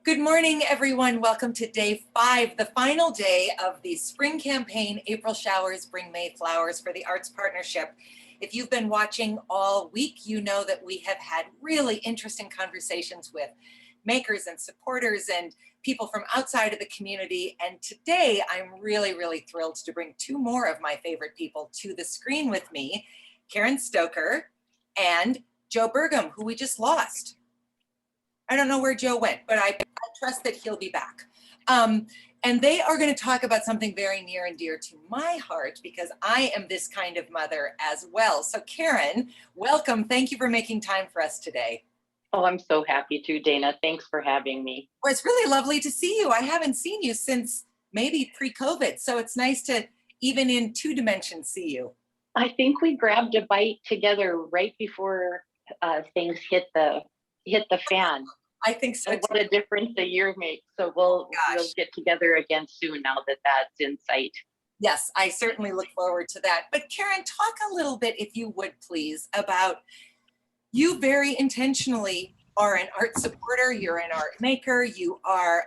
Good morning, everyone. Welcome to day 5, the final day of the spring campaign, April Showers Bring May Flowers for the Arts Partnership. If you've been watching all week, you know that we have had really interesting conversations with makers and supporters and people from outside of the community. And today I'm really thrilled to bring 2 more of my favorite people to the screen with me, Karen Stoker and Joe Burgum, who we just lost. I don't know where Joe went, but I trust that he'll be back. And they are going to talk about something very near and dear to my heart because I am this kind of mother as well. So Karen, welcome. Thank you for making time for us today. Oh, I'm so happy to, Dana. Thanks for having me. Well, it's really lovely to see you. I haven't seen you since maybe pre-COVID. So it's nice to, even in 2 dimensions, see you. I think we grabbed a bite together right before things hit the fan. I think so. What a difference a year makes. So we'll get together again soon now that that's in sight. Yes, I certainly look forward to that. But Karen, talk a little bit, if you would please, about you very intentionally are an art supporter, you're an art maker, you are,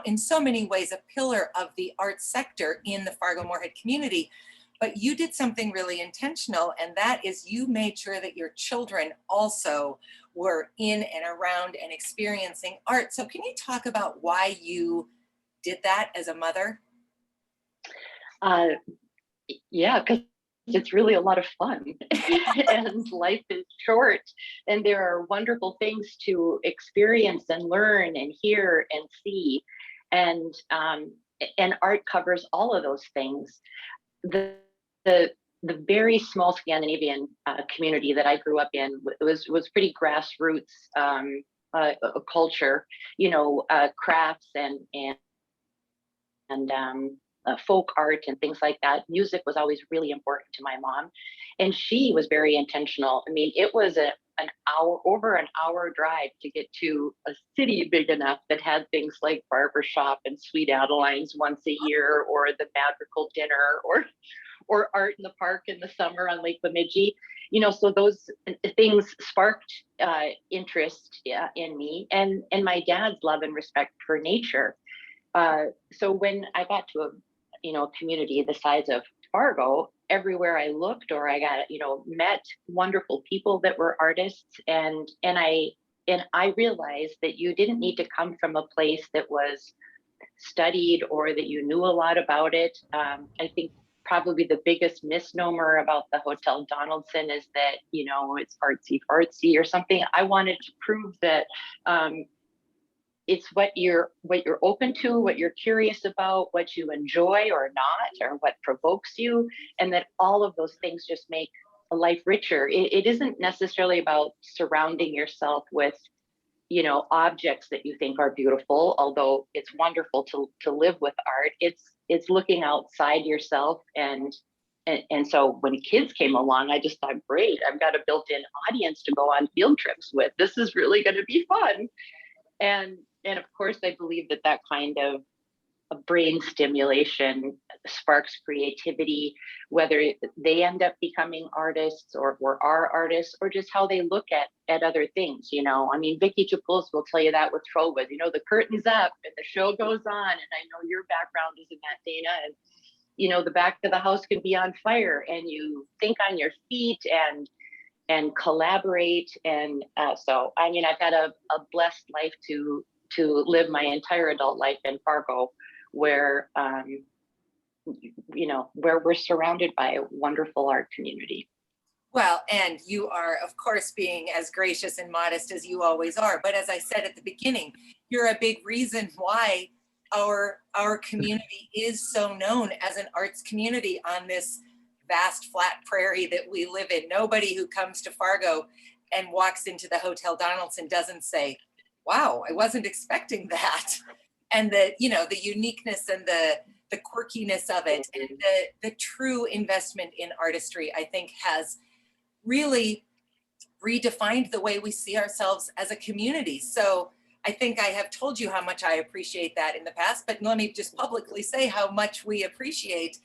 in so many ways a pillar of the art sector in the Fargo-Moorhead community. But you did something really intentional, and that is you made sure that your children also were in and around and experiencing art. So can you talk about why you did that as a mother? Yeah, because it's really a lot of fun and life is short and there are wonderful things to experience and learn and hear and see. And art covers all of those things. The very small Scandinavian community that I grew up in was pretty grassroots culture, crafts and folk art and things like that. Music was always really important to my mom, and she was very intentional. I mean, it was over an hour drive to get to a city big enough that had things like barbershop and Sweet Adelines once a year, or the Madrigal dinner, or art in the park in the summer on Lake Bemidji. So those things sparked interest in me, and my dad's love and respect for nature. So when I got to a community the size of Fargo, everywhere I looked or I got met wonderful people that were artists, and I realized that you didn't need to come from a place that was studied or that you knew a lot about it. I think probably the biggest misnomer about the Hotel Donaldson is that it's artsy fartsy or something. I wanted to prove that it's what you're open to, what you're curious about, what you enjoy or not, or what provokes you, and that all of those things just make a life richer. It isn't necessarily about surrounding yourself with objects that you think are beautiful, although it's wonderful to live with art. It's looking outside yourself, and so when kids came along, I just thought, great, I've got a built-in audience to go on field trips with. This is really going to be fun. And of course, I believe that kind of a brain stimulation sparks creativity, whether they end up becoming artists or are artists, or just how they look at other things. I mean, Vicky Chapuls will tell you that with Trova, the curtain's up and the show goes on. And I know your background is in that, Dana. And, the back of the house can be on fire and you think on your feet and collaborate. And so, I mean, I've had a blessed life to live my entire adult life in Fargo, where where we're surrounded by a wonderful art community. Well, and you are, of course, being as gracious and modest as you always are. But as I said at the beginning, you're a big reason why our community is so known as an arts community on this vast flat prairie that we live in. Nobody who comes to Fargo and walks into the Hotel Donaldson doesn't say, wow, I wasn't expecting that. And the uniqueness and the quirkiness of it, and the true investment in artistry, I think, has really redefined the way we see ourselves as a community. So I think I have told you how much I appreciate that in the past, but let me just publicly say how much we appreciate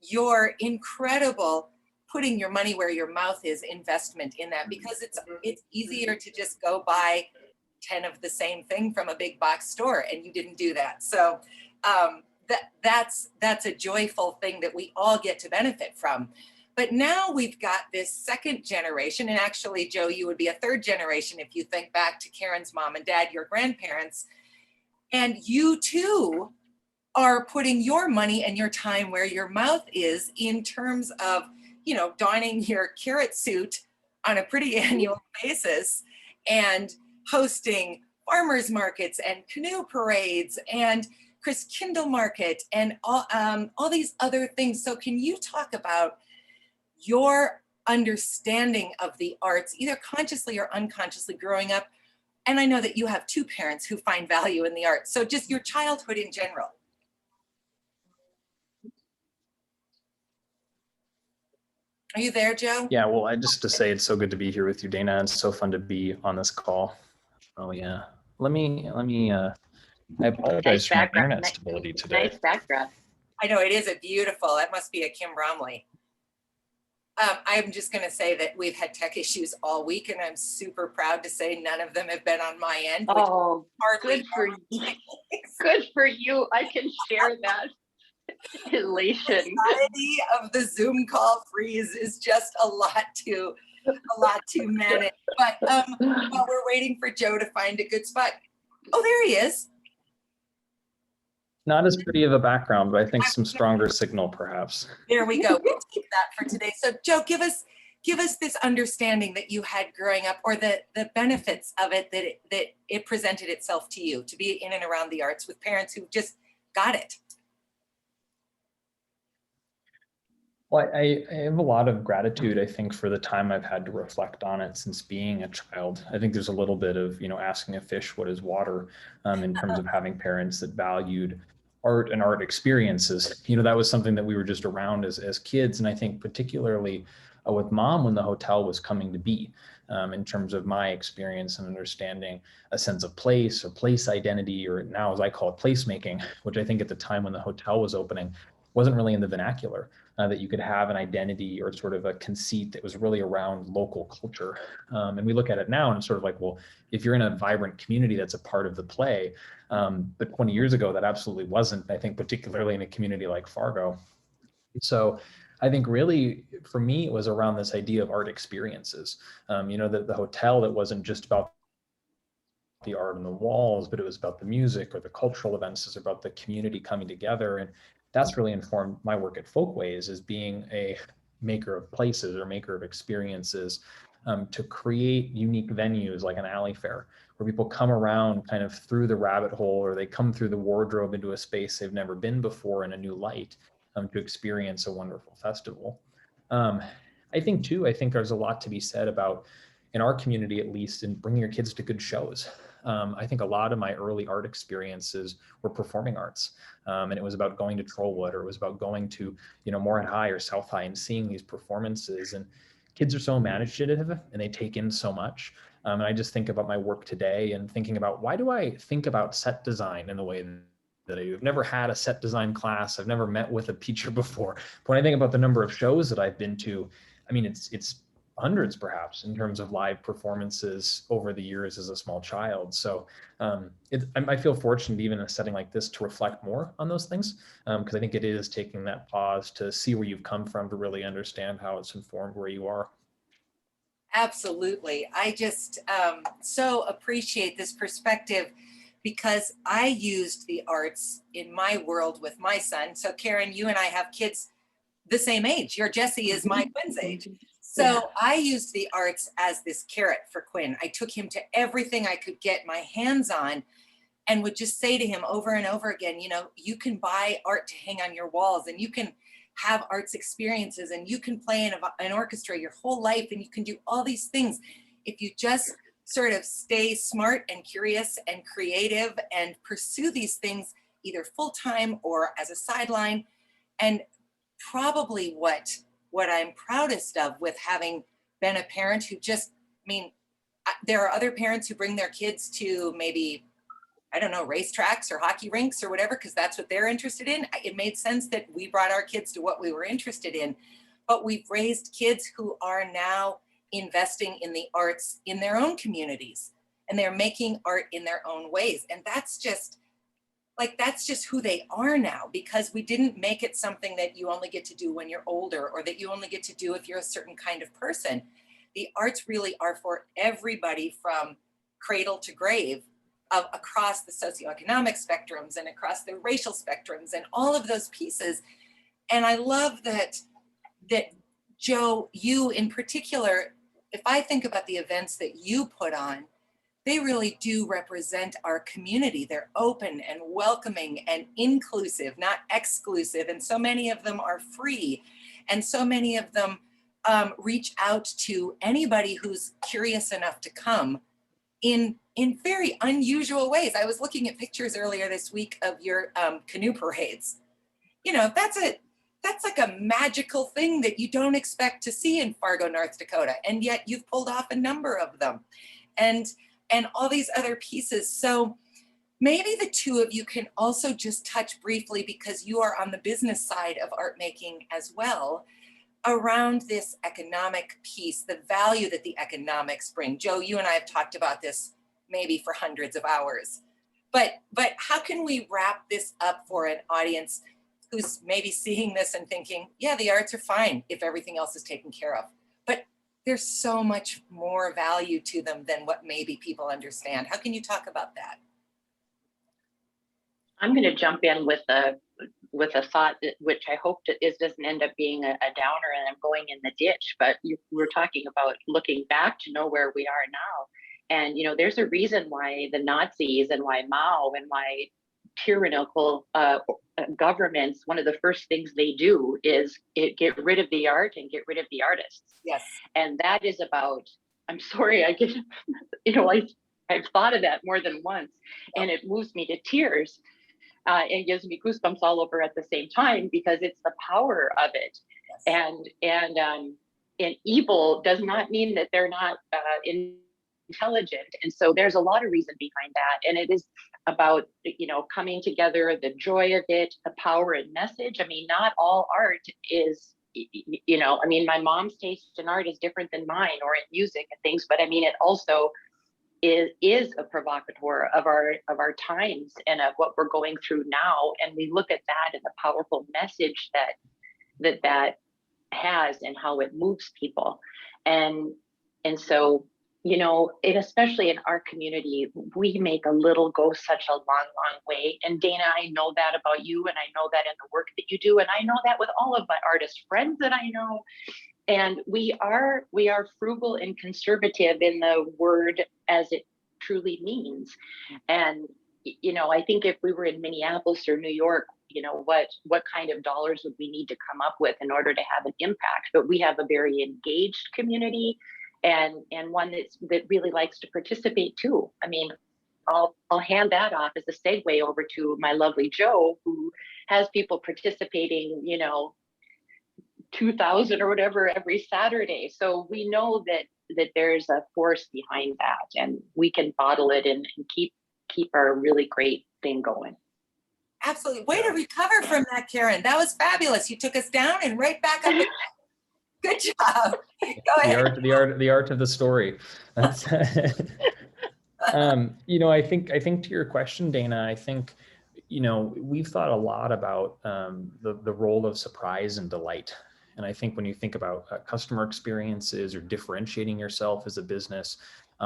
your incredible putting your money where your mouth is investment in that, because it's easier to just go buy 10 of the same thing from a big box store, and you didn't do that. So that's a joyful thing that we all get to benefit from. But now we've got this second generation, and actually, Joe, you would be a third generation if you think back to Karen's mom and dad, your grandparents, and you too are putting your money and your time where your mouth is in terms of, you know, donning your carrot suit on a pretty annual basis and hosting farmers markets and canoe parades and Chris Kindle Market and all these other things. So can you talk about your understanding of the arts, either consciously or unconsciously growing up? And I know that you have two parents who find value in the arts. So just your childhood in general. Are you there, Joe? Yeah, well, I just to say it's so good to be here with you, Dana. And it's so fun to be on this call. Oh yeah. I apologize for my internet stability today. Nice backdrop. I know, it is a beautiful, that must be a Kim Bromley. I'm just going to say that we've had tech issues all week, and I'm super proud to say none of them have been on my end. Oh, good for you. Good for you. I can share that elation. The anxiety of the Zoom call freeze is just a lot to manage. But while we're waiting for Joe to find a good spot, oh, there he is. Not as pretty of a background, but I think some stronger signal, perhaps. There we go. We'll take that for today. So, Joe, give us this understanding that you had growing up, or the benefits of it that it presented itself to you to be in and around the arts with parents who just got it. Well, I have a lot of gratitude, I think, for the time I've had to reflect on it since being a child. I think there's a little bit of, asking a fish what is water, in terms of having parents that valued art and art experiences. That was something that we were just around as kids. And I think particularly with Mom, when the hotel was coming to be, in terms of my experience and understanding a sense of place or place identity, or now as I call it, placemaking, which I think at the time when the hotel was opening wasn't really in the vernacular, that you could have an identity or sort of a conceit that was really around local culture. And we look at it now and it's sort of like, well, if you're in a vibrant community, that's a part of the play. But 20 years ago, that absolutely wasn't, I think, particularly in a community like Fargo. So I think really for me, it was around this idea of art experiences. The hotel, that wasn't just about the art on the walls, but it was about the music or the cultural events. It's about the community coming together. And that's really informed my work at Folkways, as being a maker of places or maker of experiences, to create unique venues like an alley fair, where people come around kind of through the rabbit hole, or they come through the wardrobe into a space they've never been before in a new light, to experience a wonderful festival. I think there's a lot to be said about, in our community at least, in bringing your kids to good shows. I think a lot of my early art experiences were performing arts. And it was about going to Trollwood, or it was about going to, Morehead High or South High and seeing these performances. And kids are so imaginative and they take in so much. And I just think about my work today and thinking about, why do I think about set design in the way that I do? I've never had a set design class. I've never met with a teacher before. But when I think about the number of shows that I've been to, I mean, it's hundreds perhaps in terms of live performances over the years as a small child. So I feel fortunate, even in a setting like this, to reflect more on those things, because I think it is taking that pause to see where you've come from, to really understand how it's informed where you are. Absolutely. I just so appreciate this perspective, because I used the arts in my world with my son. So Karen, you and I have kids the same age. Your Jesse is my twin's age. So I used the arts as this carrot for Quinn. I took him to everything I could get my hands on, and would just say to him over and over again, you can buy art to hang on your walls, and you can have arts experiences, and you can play in an orchestra your whole life, and you can do all these things if you just sort of stay smart and curious and creative and pursue these things either full-time or as a sideline. And probably what I'm proudest of with having been a parent who there are other parents who bring their kids to maybe, I don't know, racetracks or hockey rinks or whatever, because that's what they're interested in. It made sense that we brought our kids to what we were interested in, but we've raised kids who are now investing in the arts in their own communities. and they're making art in their own ways. And that's just who they are now, because we didn't make it something that you only get to do when you're older, or that you only get to do if you're a certain kind of person. The arts really are for everybody from cradle to grave, across the socioeconomic spectrums and across the racial spectrums and all of those pieces. And I love that Joe, you in particular, if I think about the events that you put on, they really do represent our community. They're open and welcoming and inclusive, not exclusive. And so many of them are free. And so many of them reach out to anybody who's curious enough to come in very unusual ways. I was looking at pictures earlier this week of your canoe parades. You know, that's like a magical thing that you don't expect to see in Fargo, North Dakota. And yet you've pulled off a number of them. And all these other pieces. So maybe the two of you can also just touch briefly, because you are on the business side of art making as well, around this economic piece, the value that the economics bring. Joe, you and I have talked about this maybe for hundreds of hours, but how can we wrap this up for an audience who's maybe seeing this and thinking, yeah, the arts are fine if everything else is taken care of, but there's so much more value to them than what maybe people understand. How can you talk about that? I'm going to jump in with a thought that, which I hope doesn't end up being a downer and I'm going in the ditch, but we're talking about looking back to know where we are now. And, you know, there's a reason why the Nazis and why Mao and why tyrannical governments, one of the first things they do is get rid of the art and get rid of the artists. Yes. And that is about, I'm sorry, I get, you know, I've thought of that more than once, and it moves me to tears. And gives me goosebumps all over at the same time, because it's the power of it. Yes. And evil does not mean that they're not intelligent. And so there's a lot of reason behind that. And it is about, you know, coming together, the joy of it, the power and message. I mean, not all art is, you know, I mean, my mom's taste in art is different than mine, or in music and things, but I mean, it also is a provocateur of our times and of what we're going through now. And we look at that and the powerful message that has, and how it moves people. And so, you know, it, especially in our community, we make a little go such a long, long way. And Dana, I know that about you, and I know that in the work that you do, and I know that with all of my artist friends that I know. And we are frugal and conservative in the word as it truly means. And, you know, I think if we were in Minneapolis or New York, you know, what kind of dollars would we need to come up with in order to have an impact? But we have a very engaged community, and one that really likes to participate too. I mean, I'll hand that off as a segue over to my lovely Joe, who has people participating, you know, 2,000 or whatever every Saturday. So we know that there's a force behind that, and we can bottle it and keep our really great thing going. Absolutely. Way to recover from that, Karen. That was fabulous. You took us down and right back up. Good job. Go ahead. The art of the story. That's you know, I think to your question, Dana, I think, you know, we've thought a lot about the role of surprise and delight. And I think when you think about customer experiences or differentiating yourself as a business,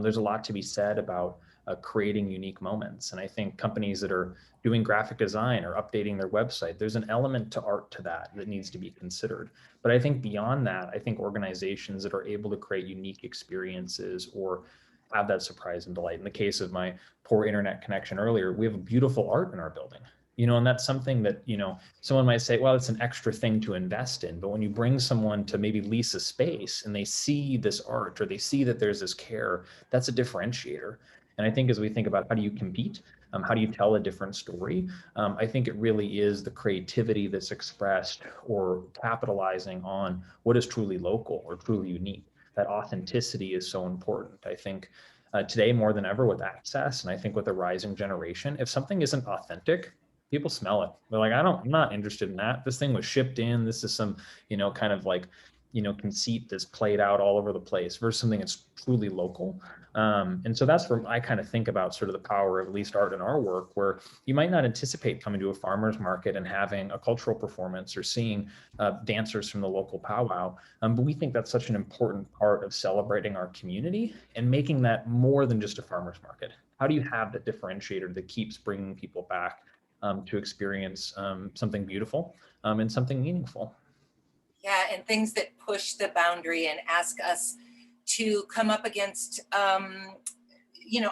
there's a lot to be said about creating unique moments. And I think companies that are doing graphic design or updating their website, there's an element to art to that needs to be considered. But I think beyond that, I think organizations that are able to create unique experiences or have that surprise and delight. In the case of my poor internet connection earlier, we have beautiful art in our building. You know, and that's something that, you know, someone might say, well, it's an extra thing to invest in. But when you bring someone to maybe lease a space and they see this art, or they see that there's this care, that's a differentiator. And I think as we think about how do you compete, how do you tell a different story, I think it really is the creativity that's expressed or capitalizing on what is truly local or truly unique. That authenticity is so important. I think today more than ever with access, and I think with the rising generation, if something isn't authentic, people smell it. They're like, I'm not interested in that. This thing was shipped in. This is some, you know, kind of like, you know, conceit that's played out all over the place versus something that's truly local. And so that's where I kind of think about sort of the power of at least art in our work, where you might not anticipate coming to a farmer's market and having a cultural performance or seeing dancers from the local powwow. But we think that's such an important part of celebrating our community and making that more than just a farmer's market. How do you have that differentiator that keeps bringing people back to experience something beautiful and something meaningful? Yeah, and things that push the boundary and ask us to come up against,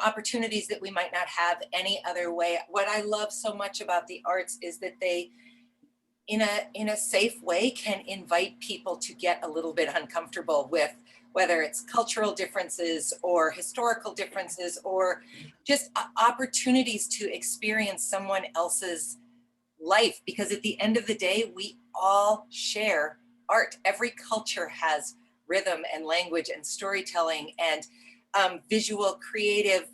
opportunities that we might not have any other way. What I love so much about the arts is that they, in a safe way, can invite people to get a little bit uncomfortable with whether it's cultural differences or historical differences or just opportunities to experience someone else's life. Because at the end of the day, we all share art. Every culture has rhythm and language and storytelling and visual creative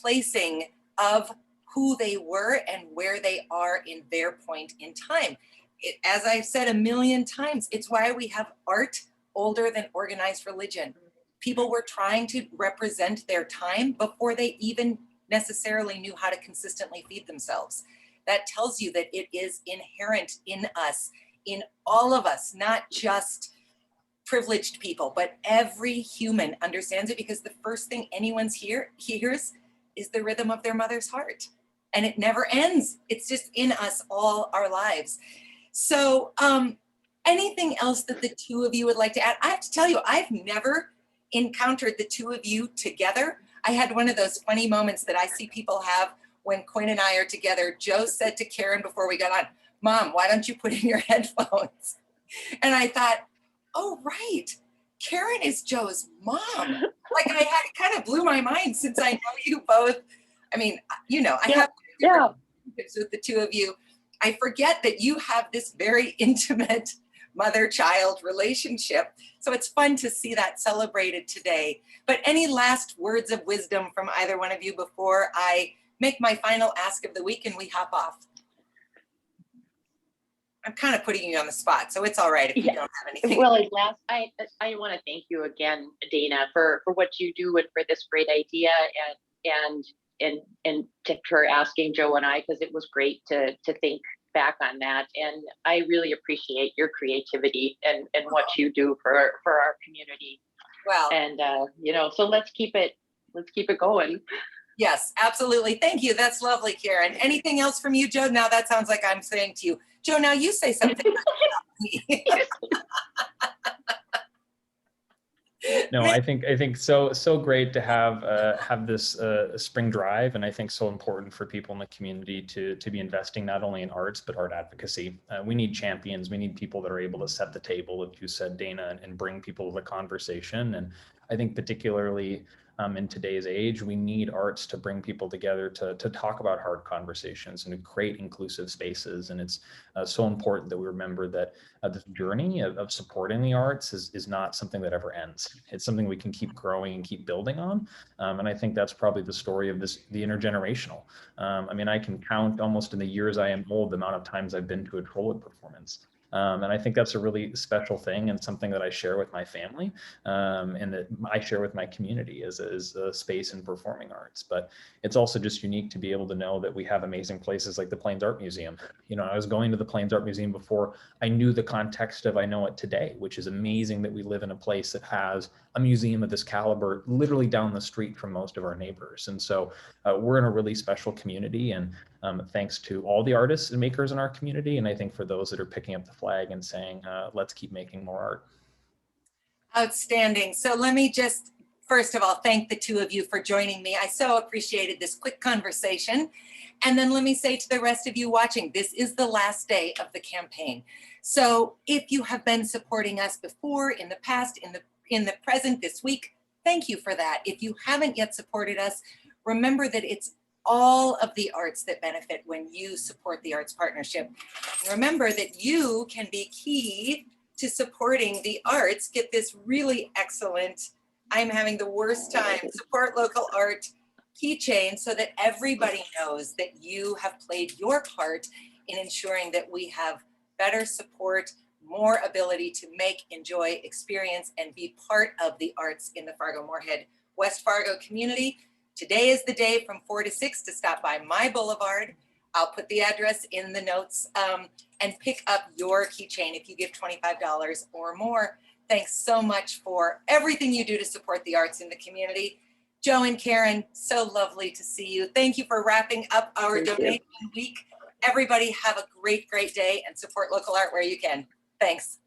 placing of who they were and where they are in their point in time. As I've said a million times, it's why we have art older than organized religion. People were trying to represent their time before they even necessarily knew how to consistently feed themselves. That tells you that it is inherent in us, in all of us, not just privileged people, but every human understands it, because the first thing anyone's hears is the rhythm of their mother's heart. And it never ends. It's just in us all our lives. So anything else that the two of you would like to add? I have to tell you, I've never encountered the two of you together. I had one of those funny moments that I see people have when Quinn and I are together. Joe said to Karen before we got on, "Mom, why don't you put in your headphones?" And I thought, oh, right. Karen is Joe's mom. Like it kind of blew my mind since I know you both. I mean, I have relationships with the two of you. I forget that you have this very intimate mother-child relationship. So it's fun to see that celebrated today. But any last words of wisdom from either one of you before I make my final ask of the week and we hop off? I'm kind of putting you on the spot, so it's all right if you don't have anything. Well, I want to thank you again, Dana, for what you do and for this great idea, and for asking Joe and I, because it was great to think back on that. And I really appreciate your creativity and what you do for our community. Well, and so let's keep it going. Yes, absolutely. Thank you. That's lovely, Karen. Anything else from you, Joe? Now that sounds like I'm saying to you, Joe, now you say something. No, I think so great to have this spring drive, and I think so important for people in the community to be investing not only in arts but art advocacy. We need champions. We need people that are able to set the table, as you said, Dana, and bring people to the conversation. And I think particularly in today's age, we need arts to bring people together to talk about hard conversations and to create inclusive spaces. And it's so important that we remember that this journey of supporting the arts is not something that ever ends. It's something we can keep growing and keep building on. And I think that's probably the story of the intergenerational. I mean, I can count almost in the years I am old, the amount of times I've been to a Trollwood performance. And I think that's a really special thing and something that I share with my family and that I share with my community as a space in performing arts. But it's also just unique to be able to know that we have amazing places like the Plains Art Museum. I was going to the Plains Art Museum before I knew the context of I know it today, which is amazing that we live in a place that has a museum of this caliber literally down the street from most of our neighbors. And so we're in a really special community, and thanks to all the artists and makers in our community. And I think for those that are picking up the flag and saying, let's keep making more art. Outstanding. So let me just, first of all, thank the two of you for joining me. I so appreciated this quick conversation. And then let me say to the rest of you watching, this is the last day of the campaign. So if you have been supporting us before, in the past, in the present, this week, thank you for that. If you haven't yet supported us, remember that it's all of the arts that benefit when you support the Arts Partnership. Remember that you can be key to supporting the arts. Get this really excellent, I'm having the worst time, support local art keychain, so that everybody knows that you have played your part in ensuring that we have better support, more ability to make, enjoy, experience, and be part of the arts in the Fargo-Moorhead West Fargo community, today is the day from 4 to 6 to stop by my boulevard. I'll put the address in the notes and pick up your keychain if you give $25 or more. Thanks so much for everything you do to support the arts in the community. Joe and Karen, so lovely to see you. Thank you for wrapping up our donation week. Everybody have a great, great day and support local art where you can. Thanks.